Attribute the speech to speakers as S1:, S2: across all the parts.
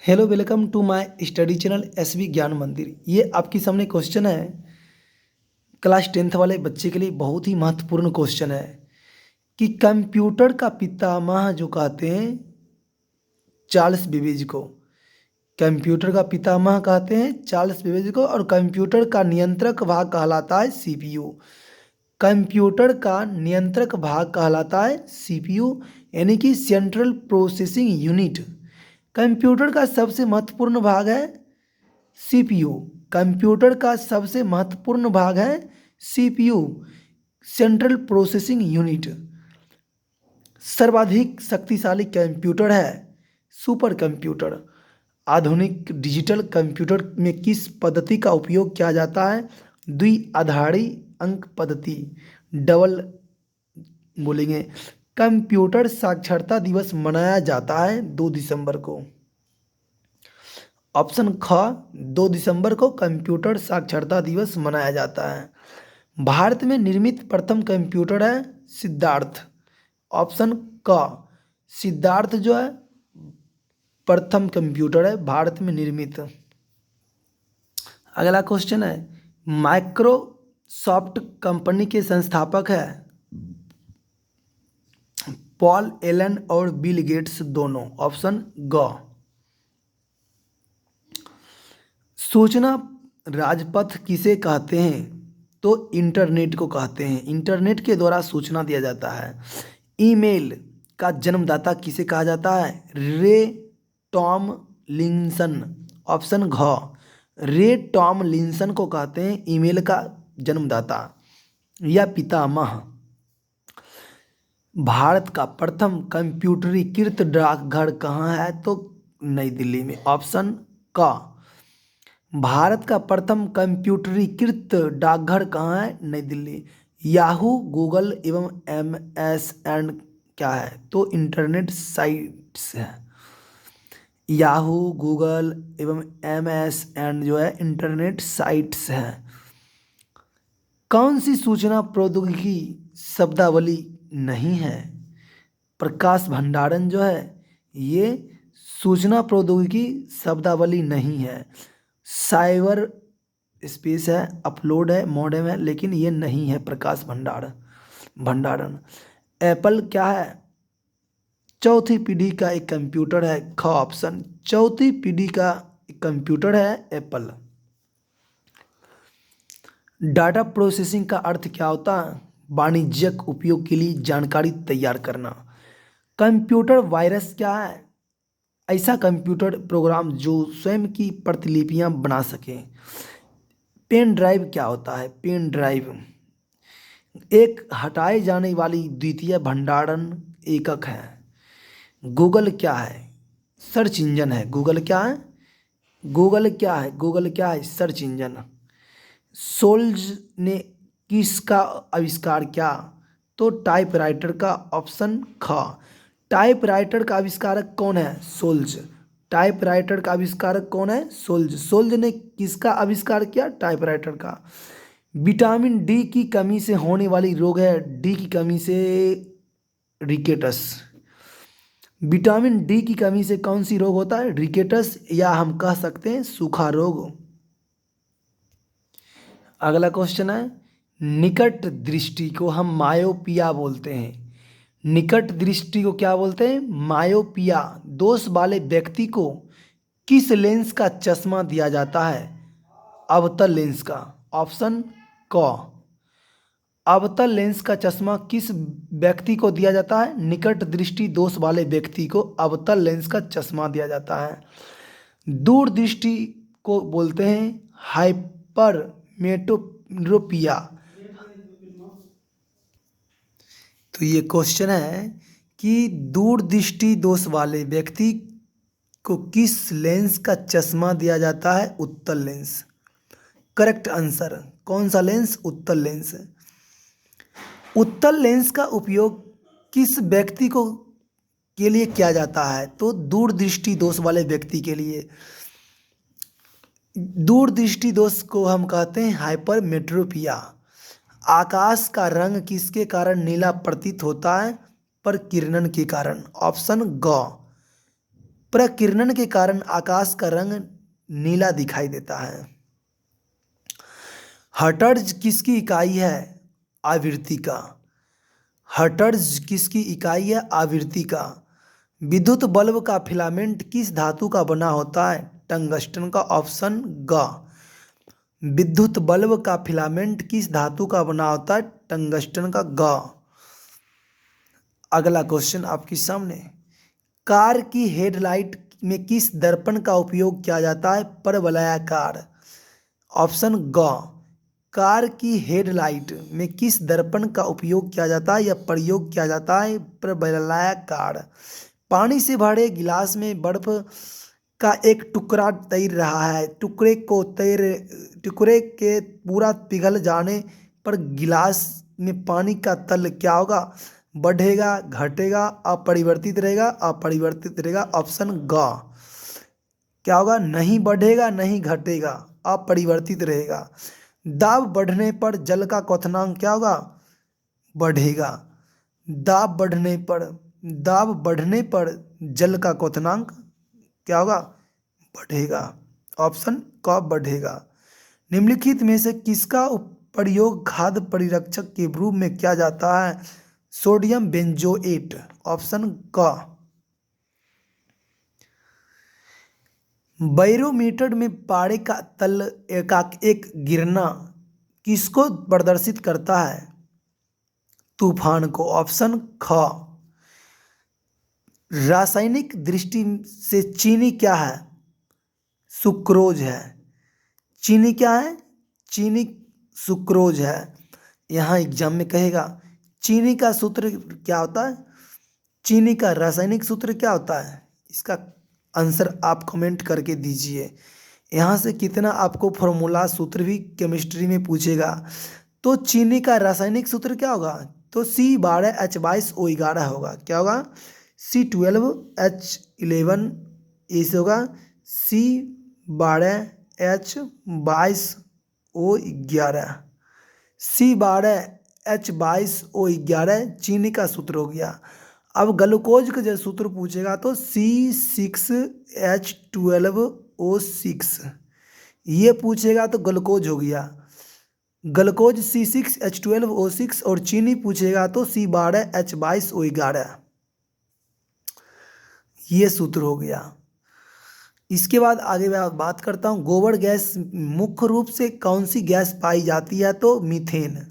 S1: Hello, welcome to my study channel SV Gyan Mandir. ये आपके सामने क्वेश्चन है, क्लास 10th वाले बच्चे के लिए बहुत ही महत्वपूर्ण क्वेश्चन है कि कंप्यूटर का पितामह जो कहते हैं चार्ल्स बेबेज को। कंप्यूटर का पितामह कहते हैं चार्ल्स बेबेज को, और कंप्यूटर का नियंत्रक भाग कहलाता है सीपीयू। कंप्यूटर का नियंत्रक भाग कहलाता है सीपीयू, यानी कि सेंट्रल प्रोसेसिंग यूनिट। कंप्यूटर का सबसे महत्वपूर्ण भाग है सीपीयू। कंप्यूटर का सबसे महत्वपूर्ण भाग है सीपीयू, सेंट्रल प्रोसेसिंग यूनिट। सर्वाधिक शक्तिशाली कंप्यूटर है सुपर कंप्यूटर। आधुनिक डिजिटल कंप्यूटर में किस पद्धति का उपयोग किया जाता है? द्विआधारी अंक पद्धति, डबल बोलेंगे। कंप्यूटर साक्षरता दिवस मनाया जाता है 2 दिसंबर को। ऑप्शन ख, 2 दिसंबर को कंप्यूटर साक्षरता दिवस मनाया जाता है। भारत में निर्मित प्रथम कंप्यूटर है सिद्धार्थ। ऑप्शन क, सिद्धार्थ जो है प्रथम कंप्यूटर है भारत में निर्मित। अगला क्वेश्चन है, माइक्रोसॉफ्ट कंपनी के संस्थापक है पॉल एलन और बिल गेट्स दोनों। ऑप्शन ग। सूचना राजपथ किसे कहते हैं? तो इंटरनेट को कहते हैं। इंटरनेट के द्वारा सूचना दिया जाता है। ईमेल का जन्मदाता किसे कहा जाता है? रे टॉमलिंसन। ऑप्शन घ, रे टॉमलिंसन को कहते हैं ईमेल का जन्मदाता या पितामह। भारत का प्रथम कंप्यूटरीकृत डाकघर कहाँ है? तो नई दिल्ली में। ऑप्शन क, भारत का प्रथम कंप्यूटरीकृत डाकघर कहाँ है? नई दिल्ली। याहू, गूगल एवं MSN क्या है? तो इंटरनेट साइट्स है। याहू, गूगल एवं MSN जो है इंटरनेट साइट्स है। कौन सी सूचना प्रौद्योगिकी शब्दावली नहीं है? प्रकाश भंडारण जो है ये सूचना प्रौद्योगिकी शब्दावली नहीं है। साइबर स्पेस है, अपलोड है, मॉडेम है, लेकिन ये नहीं है प्रकाश भंडारण। एप्पल क्या है? चौथी पीढ़ी का एक कंप्यूटर है। ख ऑप्शन, चौथी पीढ़ी का एक कंप्यूटर है एप्पल। डाटा प्रोसेसिंग का अर्थ क्या होता है? वाणिज्यिक उपयोग के लिए जानकारी तैयार करना। कंप्यूटर वायरस क्या है? ऐसा कंप्यूटर प्रोग्राम जो स्वयं की प्रतिलिपियां बना सके। पेन ड्राइव क्या होता है? पेन ड्राइव एक हटाए जाने वाली द्वितीय भंडारण एकक है। गूगल क्या है? सर्च इंजन है। गूगल क्या है? गूगल क्या है? गूगल क्या है? Search engine. सोल्ज ने किसका आविष्कार किया? तो टाइपराइटर का। ऑप्शन ख, टाइपराइटर का आविष्कारक कौन है? सोल्ज। टाइपराइटर का आविष्कारक कौन है? सोल्ज। सोल्ज ने किसका आविष्कार किया? टाइपराइटर का। विटामिन डी की कमी से होने वाली रोग है, डी की कमी से रिकेटस। विटामिन डी की कमी से कौन सी रोग होता है? रिकेटस, या हम कह सकते हैं सूखा रोग। अगला क्वेश्चन है, निकट दृष्टि को हम मायोपिया बोलते हैं। निकट दृष्टि को क्या बोलते हैं? मायोपिया। दोष वाले व्यक्ति को किस लेंस का चश्मा दिया जाता है? अवतल लेंस का। ऑप्शन क, अवतल लेंस का चश्मा किस व्यक्ति को दिया जाता है? निकट दृष्टि दोष वाले व्यक्ति को अवतल लेंस का चश्मा दिया जाता है। दूर दृष्टि को बोलते हैं हाइपर मेट्रोपिया। तो ये क्वेश्चन है कि दूर दृष्टि दोष वाले व्यक्ति को किस लेंस का चश्मा दिया जाता है? उत्तल लेंस। करेक्ट आंसर कौन सा लेंस? उत्तल लेंस। उत्तल लेंस का उपयोग किस व्यक्ति को के लिए किया जाता है? तो दूर दृष्टि दोष वाले व्यक्ति के लिए। दूर दृष्टि दोष को हम कहते हैं हाइपरमेट्रोपिया। आकाश का रंग किसके कारण नीला प्रतीत होता है? प्रकिरणन के कारण। ऑप्शन ग, प्रकिरणन के कारण आकाश का रंग नीला दिखाई देता है। हर्ट्ज किसकी इकाई है? आवृत्ति का। हर्ट्ज किसकी इकाई है? आवृत्ति का। विद्युत बल्ब का फिलामेंट किस धातु का बना होता है? टंगस्टन का। ऑप्शन ग। विद्युत बल्ब का फिलामेंट किस धातु का बना होता है? टंगस्टन का। ग। अगला क्वेश्चन आपके सामने, कार की हेडलाइट में किस दर्पण का उपयोग किया जाता है? परवलयाकार। ऑप्शन ग। कार की हेडलाइट में किस दर्पण का उपयोग किया जाता है या प्रयोग किया जाता है? परवलयाकार। पानी से भरे गिलास में बर्फ का एक टुकड़ा तैर रहा है। टुकड़े के पूरा पिघल जाने पर गिलास में पानी का तल क्या होगा? बढ़ेगा, घटेगा, अपरिवर्तित रहेगा? अपरिवर्तित रहेगा। ऑप्शन ग। क्या होगा? नहीं बढ़ेगा, नहीं घटेगा, अपरिवर्तित रहेगा। दाब बढ़ने पर जल का क्वथनांक क्या होगा? बढ़ेगा। दाब बढ़ने पर जल का क्वथनांक क्या होगा? बढ़ेगा। ऑप्शन क बढ़ेगा। निम्नलिखित में से किसका प्रयोग खाद्य परिरक्षक के रूप में किया जाता है? Sodium benzoate. ऑप्शन क। बैरोमीटर में पारे का तल का एक गिरना किसको प्रदर्शित करता है? तूफान को। ऑप्शन ख। रासायनिक दृष्टि से चीनी क्या है? सुक्रोज है। चीनी क्या है? चीनी सुक्रोज है। यहाँ एग्जाम में कहेगा चीनी का सूत्र क्या होता है? चीनी का रासायनिक सूत्र क्या होता है? इसका आंसर आप कमेंट करके दीजिए। यहाँ से कितना आपको फॉर्मूला सूत्र भी केमिस्ट्री में पूछेगा। तो चीनी का रासायनिक सूत्र क्या होगा? तो C12H22O11 होगा। क्या होगा? C12H11 इसे होगा C12H22O11। C12H22O11 चीनी का सूत्र हो गया। अब ग्लूकोज का जब सूत्र पूछेगा तो C6H12O6 ये पूछेगा तो ग्लूकोज हो गया। ग्लूकोज C6H12O6 और चीनी पूछेगा तो C12H22O11 ये सूत्र हो गया। इसके बाद आगे मैं बात करता हूँ, गोबर गैस मुख्य रूप से कौन सी गैस पाई जाती है? तो मीथेन।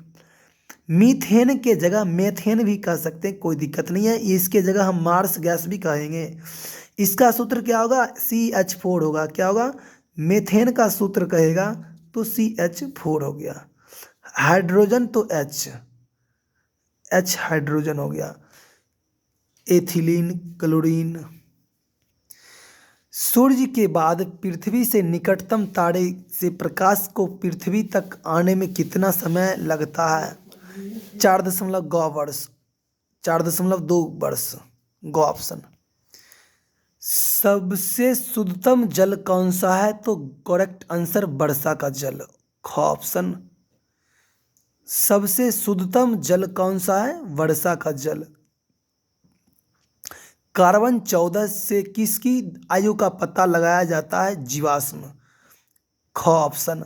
S1: मीथेन के जगह मेथेन भी कह सकते हैं, कोई दिक्कत नहीं है। इसके जगह हम मार्स गैस भी कहेंगे। इसका सूत्र क्या होगा? CH4 होगा। क्या होगा? मेथेन का सूत्र कहेगा तो CH4 हो गया। हाइड्रोजन तो H हाइड्रोजन हो गया। Ethylene, chlorine. सूर्य के बाद पृथ्वी से निकटतम तारे से प्रकाश को पृथ्वी तक आने में कितना समय लगता है? 4.2 वर्ष। गो ऑप्शन। सबसे शुद्धतम जल कौन सा है? तो करेक्ट आंसर वर्षा का जल। ख ऑप्शन। सबसे शुद्धतम जल कौन सा है? वर्षा का जल। कार्बन 14 से किसकी आयु का पता लगाया जाता है? जीवाश्म। ख ऑप्शन।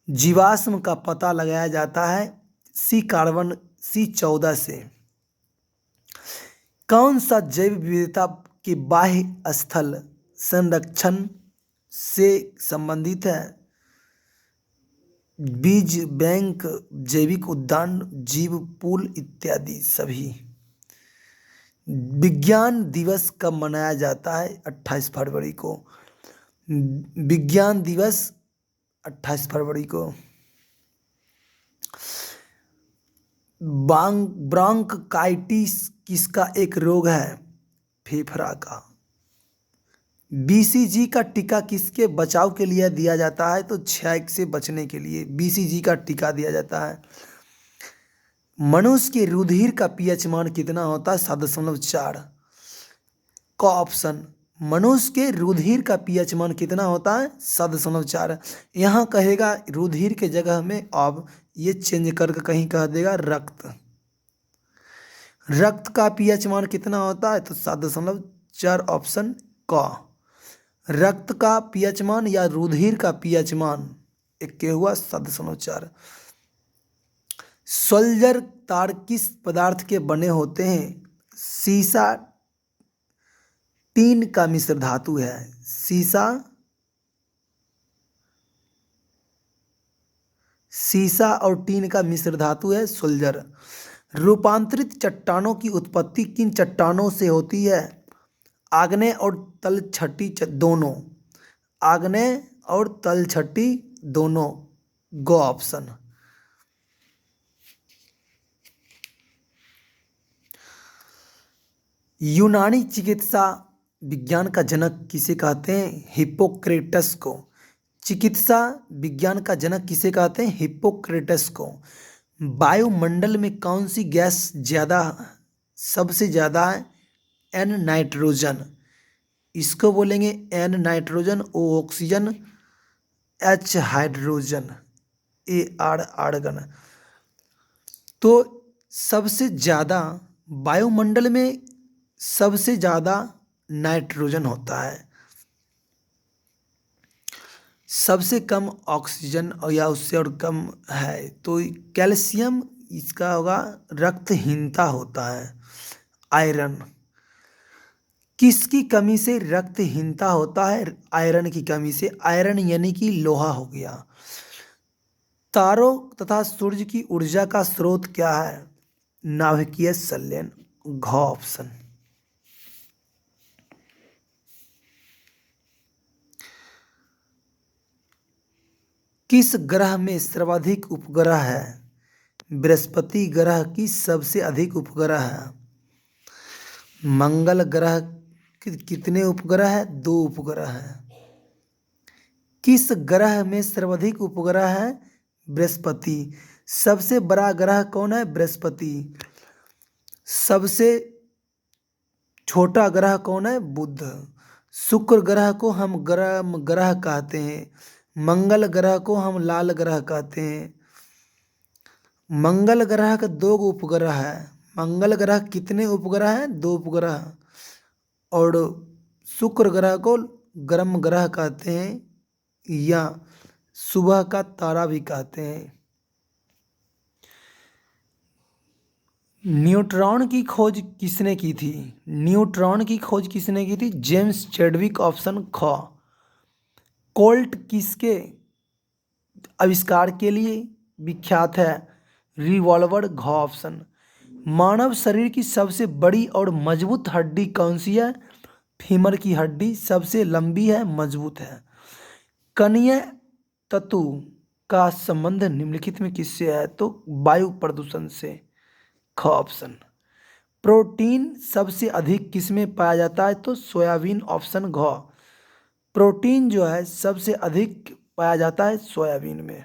S1: जीवाश्म का पता लगाया जाता है कार्बन C14 से। कौन सा जैव विविधता के बाह्य स्थल संरक्षण से संबंधित है? बीज बैंक, जैविक उद्यान, जीव पूल इत्यादि सभी। विज्ञान दिवस कब मनाया जाता है? 28 फरवरी को। विज्ञान दिवस 28 फरवरी को। ब्रोंकाइटिस किसका एक रोग है? फेफड़ा का। BCG का टीका किसके बचाव के लिए दिया जाता है? तो क्षय से बचने के लिए BCG का टीका दिया जाता है। मनुष्य के रुधिर का pH मान कितना होता है? 7.4। का ऑप्शन। मनुष्य के रुधिर का pH मान कितना होता है? 7.4। यहाँ कहेगा रुधिर के जगह में अब ये चेंज करके कहीं कह देगा रक्त। रक्त का pH मान कितना होता है? तो 7.4 ऑप्शन क। रक्त का पीएच मान या रुधिर का पीएच मान, एक के हुआ सदसनोचार। सोल्जर तार किस पदार्थ के बने होते हैं? सीसा टीन का मिश्र धातु है। सीसा और टीन का मिश्र धातु है सोल्जर। रूपांतरित चट्टानों की उत्पत्ति किन चट्टानों से होती है? आग्नेय और तलछटी दोनों। आग्नेय और तलछटी दोनों, गो ऑप्शन। यूनानी चिकित्सा विज्ञान का जनक किसे कहते हैं? हिप्पोक्रेटस को। चिकित्सा विज्ञान का जनक किसे कहते हैं? हिप्पोक्रेटस को। वायुमंडल में कौन सी गैस सबसे ज़्यादा है? N nitrogen. इसको बोलेंगे N nitrogen, O oxygen, H hydrogen, A argon. तो सबसे ज़्यादा वायुमंडल में सबसे ज़्यादा नाइट्रोजन होता है, सबसे कम ऑक्सीजन या उससे और कम है तो कैल्शियम इसका होगा। रक्तहीनता होता है, आयरन। किसकी कमी से रक्तहीनता होता है? आयरन की कमी से। आयरन यानी कि लोहा हो गया। तारों तथा सूर्य की ऊर्जा का स्रोत क्या है? नाभिकीय संलयन, घ ऑप्शन। किस ग्रह में सर्वाधिक उपग्रह है? बृहस्पति ग्रह की सबसे अधिक उपग्रह है। मंगल ग्रह कितने उपग्रह है? 2 उपग्रह है। किस ग्रह में सर्वाधिक उपग्रह है? बृहस्पति। सबसे बड़ा ग्रह कौन है? बृहस्पति। सबसे छोटा ग्रह कौन है? बुध। शुक्र ग्रह को हम ग्रह कहते हैं। मंगल ग्रह को हम लाल ग्रह कहते हैं। मंगल ग्रह का 2 उपग्रह है। मंगल ग्रह कितने उपग्रह हैं? 2 उपग्रह। और शुक्र ग्रह को गर्म ग्रह कहते हैं या सुबह का तारा भी कहते हैं। न्यूट्रॉन की खोज किसने की थी? न्यूट्रॉन की खोज किसने की थी? जेम्स चैडविक, ऑप्शन ख। कोल्ट किसके आविष्कार के लिए विख्यात है? रिवॉल्वर, घ ऑप्शन। मानव शरीर की सबसे बड़ी और मजबूत हड्डी कौन सी है? फीमर की हड्डी सबसे लंबी है, मजबूत है। कणीय तत्व का संबंध निम्नलिखित में किससे है? तो वायु प्रदूषण से, ख ऑप्शन। प्रोटीन सबसे अधिक किसमें पाया जाता है? तो सोयाबीन, ऑप्शन घ। प्रोटीन जो है सबसे अधिक पाया जाता है सोयाबीन में।